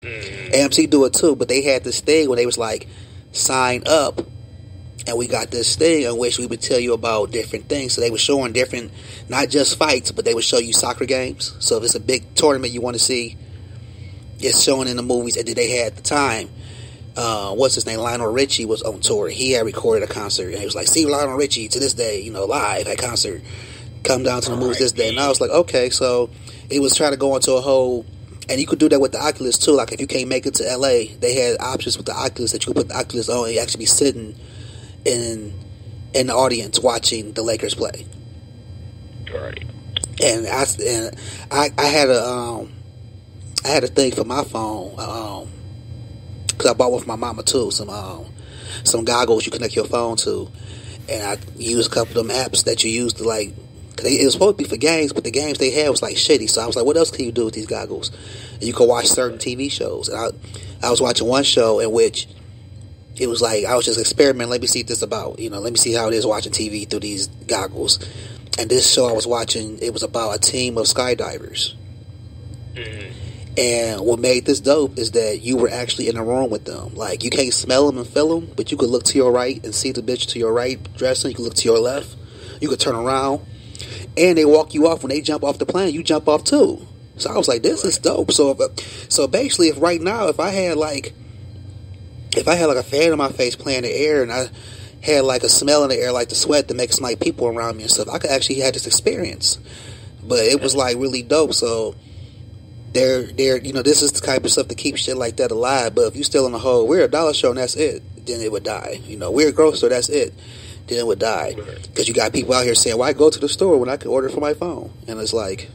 AMC do it too, but they had this thing where they was like, sign up, and we got this thing in which we would tell you about different things. So they were showing different, not just fights, but they would show you soccer games. So if it's a big tournament you want to see, it's showing in the movies. And then they had at the time, what's his name? Lionel Richie was on tour. He had recorded a concert, and he was like, "See Lionel Richie to this day, you know, live at concert. Come down to the movies this day." And I was like, okay, so it was trying to go into a whole, and you could do that with the Oculus too. Like if you can't make it to LA, they had options with the Oculus that you could put the Oculus on and you actually be sitting in the audience watching the Lakers play. Right. And I had a thing for my phone because I bought one for my mama too. Some goggles you connect your phone to, and I used a couple of them apps that you use to like. Cause it was supposed to be for games, but the games they had was like shitty. So I was like, what else can you do with these goggles? And you could watch certain TV shows. And I was watching one show in which it was like I was just experimenting. Let me see what this about. You know, let me see how it is watching TV through these goggles. And this show I was watching, it was about a team of skydivers. And what made this dope is that you were actually in a room with them. Like, you can't smell them and feel them, but you could look to your right and see the bitch to your right dressing. You could look to your left. You could turn around. And they walk you off when they jump off the plane. You jump off too. So I was like, this is dope. So basically, if right now, if I had like a fan in my face playing the air, and I had like a smell in the air, like the sweat that makes like people around me and stuff, I could actually have this experience. But it was like really dope. So they're you know, this is the type of stuff that keeps shit like that alive. But if you still in the hole, we're a dollar show and that's it, then it would die. You know, we're a grocery store, that's it, then it would die. Because you got people out here saying, why go to the store when I can order from my phone? And it's like,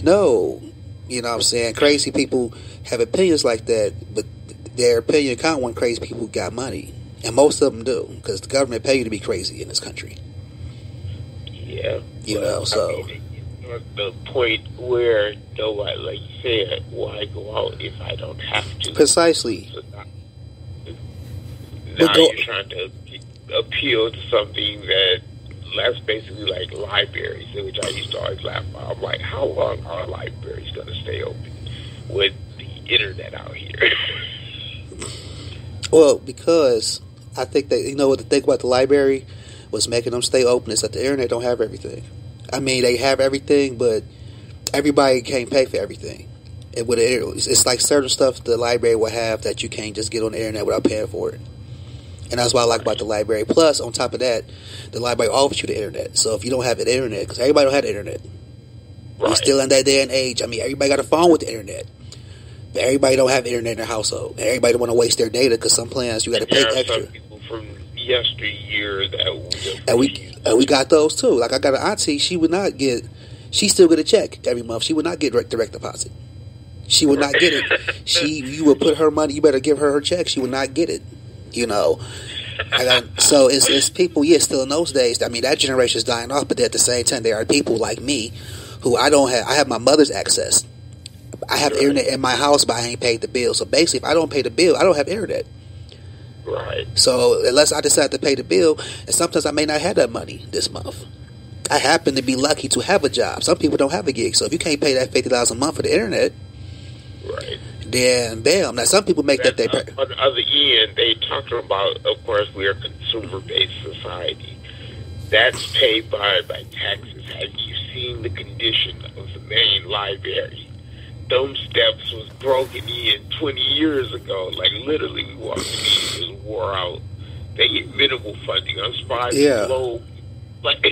no. You know what I'm saying? Crazy people have opinions like that, but their opinion count when crazy people got money. And most of them do, because the government pay you to be crazy in this country. Yeah. You know, so. I mean, the point where nobody, like you said, why go out if I don't have to? Precisely. So now you're trying to appeal to something that's basically like libraries, which I used to always laugh about. I'm like, how long are libraries going to stay open with the internet out here? Well, because I think that, you know, what the thing about the library was making them stay open is that the internet don't have everything. I mean, they have everything, but everybody can't pay for everything. It's like certain stuff the library will have that you can't just get on the internet without paying for it. And that's what I like about the library. Plus, on top of that, the library offers you the internet. So if you don't have the internet, because everybody don't have the internet. Right. We're still in that day and age. I mean, everybody got a phone with the internet. But everybody don't have internet in their household. And everybody don't want to waste their data because some plans you got to pay extra. Some people from yesteryear that and we got those too. Like I got an auntie, she still get a check every month. She would not get direct deposit. She would not get it. You would put her money, you better give her check. She would not get it. You know. So it's people, still in those days. I mean, that generation is dying off, but at the same time, there are people like me who I have my mother's access. I have internet in my house, but I ain't paid the bill. So basically, if I don't pay the bill, I don't have internet. Right. So unless I decide to pay the bill, and sometimes I may not have that money this month. I happen to be lucky to have a job. Some people don't have a gig. So if you can't pay that $50 a month for the internet, right, then bam. Now some people make that they pay. On the other end, they talk about, of course, we are a consumer-based society. That's paid by taxes. Have you seen the condition of the main library? Those steps was broken in 20 years ago. Like, literally, we walked in, it was wore out. They get minimal funding. I'm surprised. Low. Like,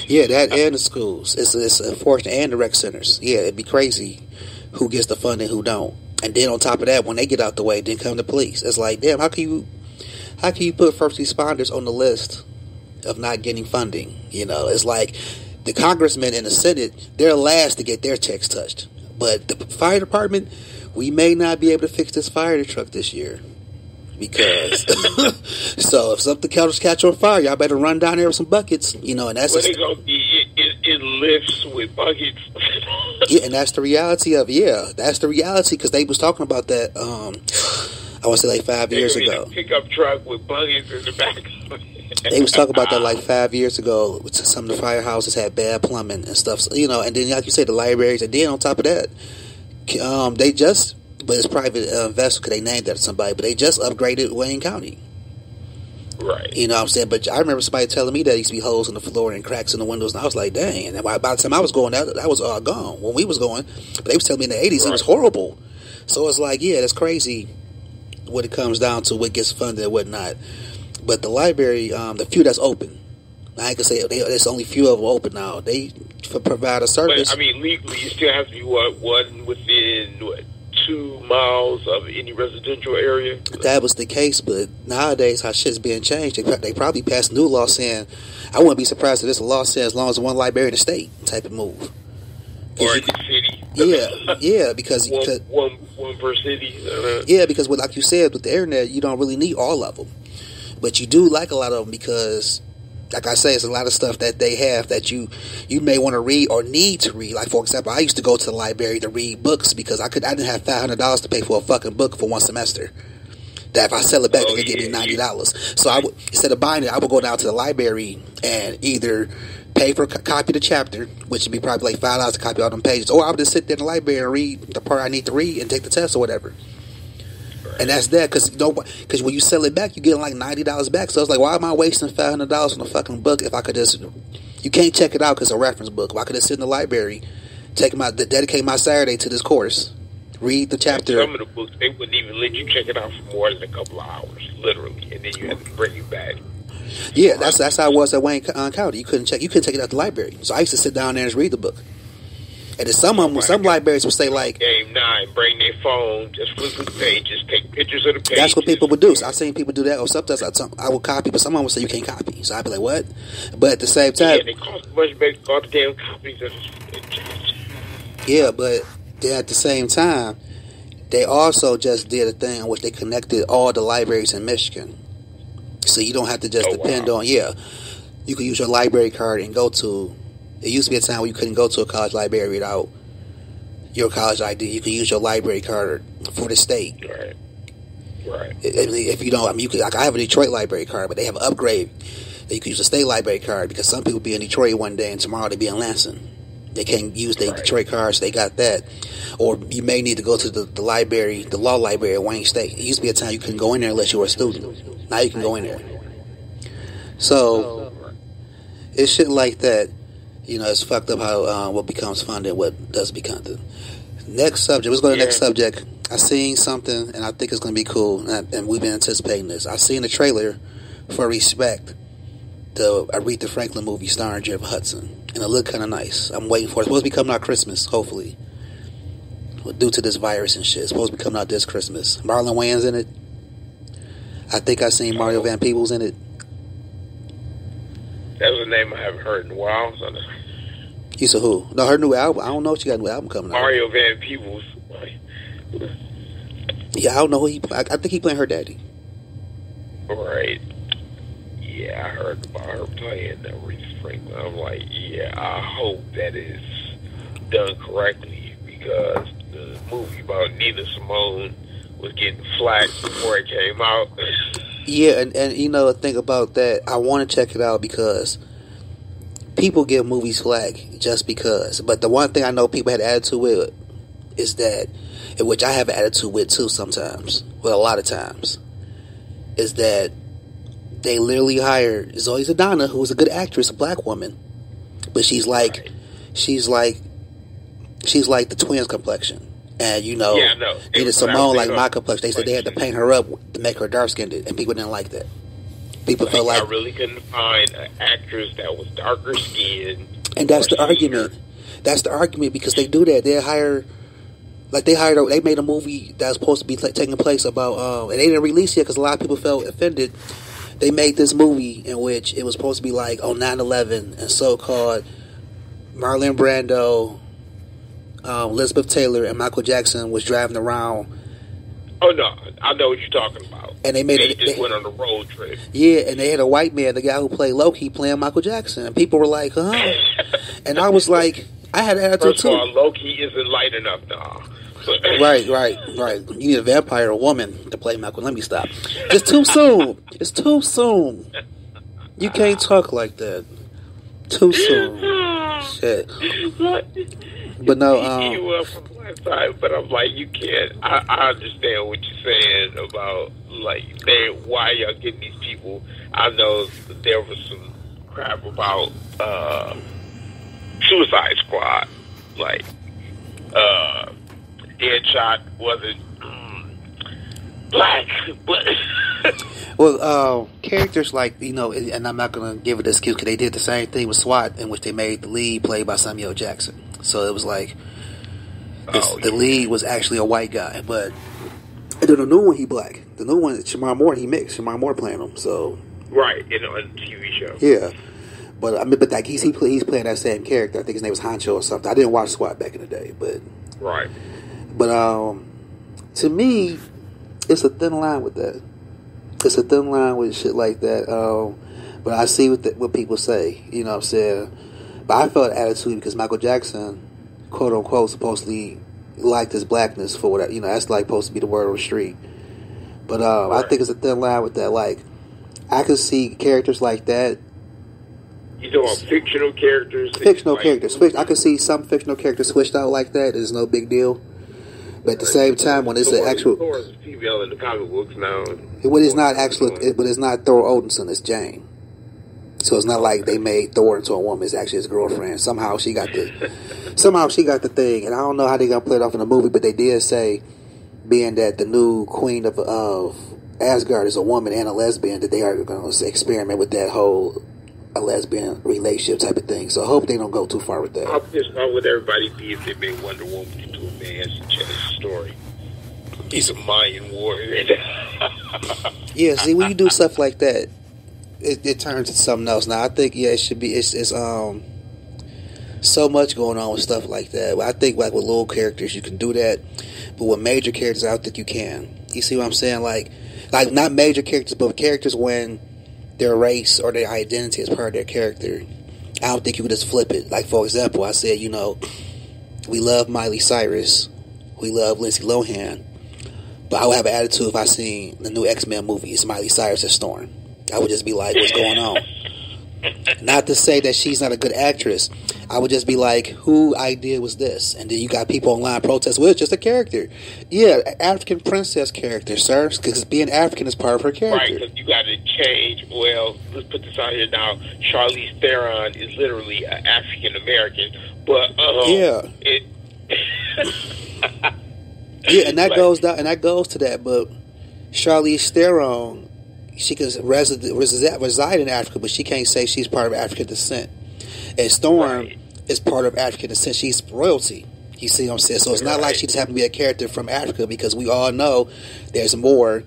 yeah, that and the schools. It's unfortunate, and the rec centers. Yeah, it'd be crazy who gets the funding, who don't. And then on top of that, when they get out the way, then come the police. It's like, damn, how can you put first responders on the list of not getting funding? You know, it's like the congressmen in the Senate, they're last to get their checks touched. But the fire department, we may not be able to fix this fire truck this year. Because, so if something catch on fire, y'all better run down there with some buckets, you know, and that's... Well, they gonna be in lifts with buckets. Yeah, and that's the reality of it. Yeah, that's the reality, because they was talking about that, I want to say like 5 years ago. A pickup truck with buckets in the back. They was talking about that like 5 years ago. Some of the firehouses had bad plumbing and stuff, so, you know, and then like you said, the libraries, and then on top of that, they just but it's private investment because they named that somebody. But they just upgraded Wayne County. Right. You know what I'm saying? But I remember somebody telling me that there used to be holes in the floor and cracks in the windows, and I was like, dang. And by the time I was going, that was all gone when we was going. But they was telling me in the 80s it was horrible. So it's like, yeah, that's crazy when it comes down to what gets funded and whatnot. But the library, the few that's open, I ain't gonna say there's only few of them open now. They provide a service. But, I mean, legally, you still have to be, one within, 2 miles of any residential area? That was the case, but nowadays, how shit's being changed, they probably passed a new law saying, I wouldn't be surprised if this law says as long as one library in the state type of move. Or in the city. Yeah, because one per city. Yeah, because like you said, with the internet, you don't really need all of them, but you do like a lot of them because, like I say, it's a lot of stuff that they have that you may want to read or need to read. Like, for example, I used to go to the library to read books because I didn't have $500 to pay for a fucking book for one semester. That if I sell it back, they could give me $90. So I would, instead of buying it, I would go down to the library and either pay for a copy of the chapter, which would be probably like $5 to copy all them pages, or I would just sit there in the library and read the part I need to read and take the test or whatever. And that's that, because when you sell it back, you get like $90 back. So it's like, why am I wasting $500 on a fucking book if I could just... You can't check it out because it's a reference book. If I could just sit in the library, dedicate my Saturday to this course, read the chapter. Some of the books, they wouldn't even let you check it out for more than a couple of hours, literally, and then you have to bring it back. Yeah, that's how it was at Wayne County. You couldn't take it out the library. So I used to sit down there and read the book. And then some libraries would say like, Game 9, bring their phone, just flip the pages, take pictures of the pages. That's what people would do. So I've seen people do that. Or sometimes I would copy, but someone would say you can't copy. So I'd be like, what? But at the same time, yeah, they cost much better than all the damn copies of yeah, but then at the same time, they also just did a thing in which they connected all the libraries in Michigan. So you don't have to just depend on, you can use your library card and go to... It used to be a time where you couldn't go to a college library without your college ID. You could use your library card for the state. Right. If you don't, you could. Like, I have a Detroit library card, but they have an upgrade that you can use a state library card because some people be in Detroit one day and tomorrow they be in Lansing. They can't use their Detroit cards. They got that. Or you may need to go to the library, the law library at Wayne State. It used to be a time you couldn't go in there unless you were a student. Now you can go in there. So it's shit like that. You know, it's fucked up how what becomes funded, what does become funded. Next subject. Let's go to the next subject. I seen something, and I think it's going to be cool, and we've been anticipating this. I seen a trailer for Respect, the Aretha Franklin movie starring Jeff Hudson, and it looked kind of nice. I'm waiting for it. It's supposed to be coming out Christmas, hopefully. Due to this virus and shit, it's supposed to be coming out this Christmas. Marlon Wayans in it. I think I seen Mario Van Peebles in it. That was a name I haven't heard in a while. You said who? No, her new album. I don't know if she got a new album coming out. Mario Van Peebles. Yeah, I don't know who he. I think he playing her daddy. Right. Yeah, I heard about her playing Aretha Franklin. I'm like, yeah, I hope that is done correctly because the movie about Nina Simone was getting flack before it came out. Yeah, and you know the thing about that, I want to check it out because people give movies flack just because. But the one thing I know people had attitude with is that, which I have an attitude with too sometimes, well a lot of times, is that they literally hired Zoe Saldana, who was a good actress, a black woman, but she's like the twins complexion. And you know, Nina Simone like my complexion. They said they had to paint her up to make her dark skinned, and people didn't like that. People felt like I really couldn't find an actress that was darker skinned. And that's the argument. That's the argument because they do that. They made a movie that was supposed to be taking place about, and they didn't release it because a lot of people felt offended. They made this movie in which it was supposed to be like on 9/11 and so-called Marlon Brando, Elizabeth Taylor, and Michael Jackson was driving around. Oh no, I know what you're talking about. And they went on a road trip. Yeah, and they had a white man, the guy who played Loki, playing Michael Jackson. And people were like, huh? And I was like, I had an attitude too. First of all, Loki isn't light enough now. Right. You need a vampire or woman to play Michael. Let me stop. It's too soon. It's too soon. You can't talk like that. Too soon. Shit. But no, He was from the black side, but I'm like, you can't. I understand what you're saying about like why y'all getting these people. I know there was some crap about Suicide Squad, like Deadshot wasn't black, but well, characters like, and I'm not gonna give it an excuse because they did the same thing with SWAT, in which they made the lead played by Samuel Jackson. So it was like the lead was actually a white guy, but then the new one he black. The new one, Shamar Moore, he mixed. Shamar Moore playing him. So right, on the TV show. Yeah, but like he's playing that same character. I think his name was Honcho or something. I didn't watch SWAT back in the day, but right. But to me, it's a thin line with that. It's a thin line with shit like that. But I see what people say. You know what I'm saying? But I felt attitude because Michael Jackson, quote unquote, supposedly liked his blackness for whatever. That's like supposed to be the word on the street. But right. I think it's a thin line with that. Like, I could see characters like that. You talking about fictional characters? Fictional characters. I could see some fictional characters switched out like that. It's no big deal. But at the same time, when it's an actual Thor is female in the comic books now. But it's not but it's not Thor Odinson. It's Jane. So it's not like they made Thor into a woman. It's actually his girlfriend. Somehow she got the thing, and I don't know how they gonna play it off in the movie. But they did say, being that the new queen of Asgard is a woman and a lesbian, that they are going to experiment with that whole a lesbian relationship type of thing. So I hope they don't go too far with that. How pissed off would everybody be if they made Wonder Woman into a man to change the story? He's a Mayan warrior. Yeah, see, when you do stuff like that, it turns into something else. Now, I think, it should be, it's so much going on with stuff like that. I think, like, with little characters, you can do that, but with major characters, I don't think you can. You see what I'm saying? Like not major characters, but characters when their race or their identity is part of their character. I don't think you could just flip it. Like, for example, I said, we love Miley Cyrus, we love Lindsay Lohan, but I would have an attitude if I seen the new X-Men movie, it's Miley Cyrus as Storm. I would just be like, what's going on? Not to say that she's not a good actress. I would just be like, who idea was this? And then you got people online protest, well, it's just a character. Yeah, African princess character, sir, because being African is part of her character. Right, because you got to change. Well, let's put this out here now. Charlize Theron is literally an African American, but yeah, yeah, and that goes down, and that goes to that. But Charlize Theron, she can reside in Africa, but she can't say she's part of African descent. And Storm is part of African descent. She's royalty. You see what I'm saying? So it's not like she just happened to be a character from Africa, because we all know there's more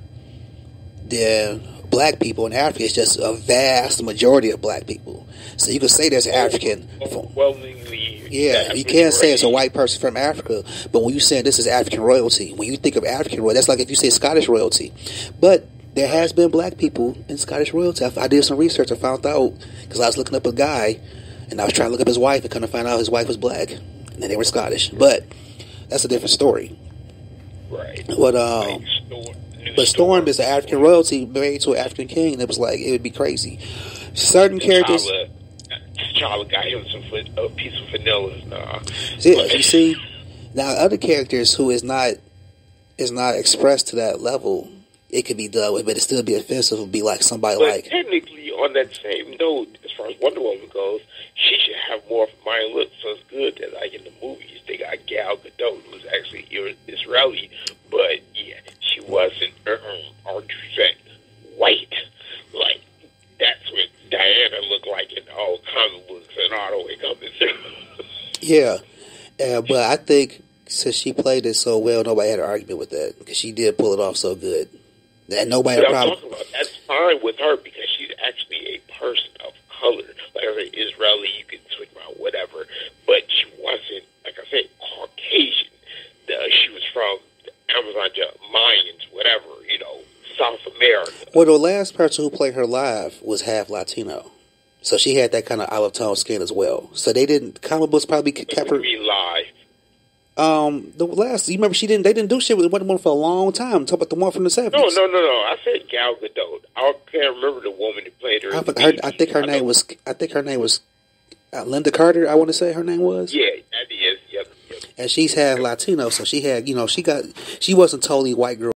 than black people in Africa. It's just a vast majority of black people. So you can say there's African. Yeah, you can't say it's a white person from Africa, but when you say this is African royalty, when you think of African royalty, that's like if you say Scottish royalty. But there has been black people in Scottish royalty. I did some research. I found out because I was looking up a guy, and I was trying to look up his wife, and couldn't find out his wife was black, and then they were Scottish. But that's a different story. Right. But Storm is an African royalty married to an African king, and it was like, it would be crazy. Certain characters. T'Challa got him a piece of vanilla. Yeah, you see, now other characters who is not expressed to that level, it could be done with, but it still be offensive. It would be like somebody but like. Technically, on that same note, as far as Wonder Woman goes, she should have more of a Mayan look. So it's good that, like in the movies, they got Gal Gadot, who was actually Israeli, but yeah, she wasn't white. Like that's what Diana looked like in all comic books and all the way coming through. Yeah, but I think since she played it so well, nobody had an argument with that because she did pull it off so good. And nobody had a problem. That's fine with her because she's actually a person of color. Like I said, Israeli, you can switch around whatever, but she wasn't, like I said, Caucasian. She was from the Amazon, Mayans, whatever, South America. Well, the last person who played her live was half Latino, so she had that kind of olive tone skin as well. So they didn't. Comic books probably kept her live. The last, you remember they didn't do shit with Wonder Woman for a long time. Talk about the one from the 70s. No. I said Gal Gadot. I can't remember the woman that played her. I think her name was Linda Carter. I want to say her name was. Yeah, that is. Yep. and she's half Latino, so she had, she wasn't totally white girl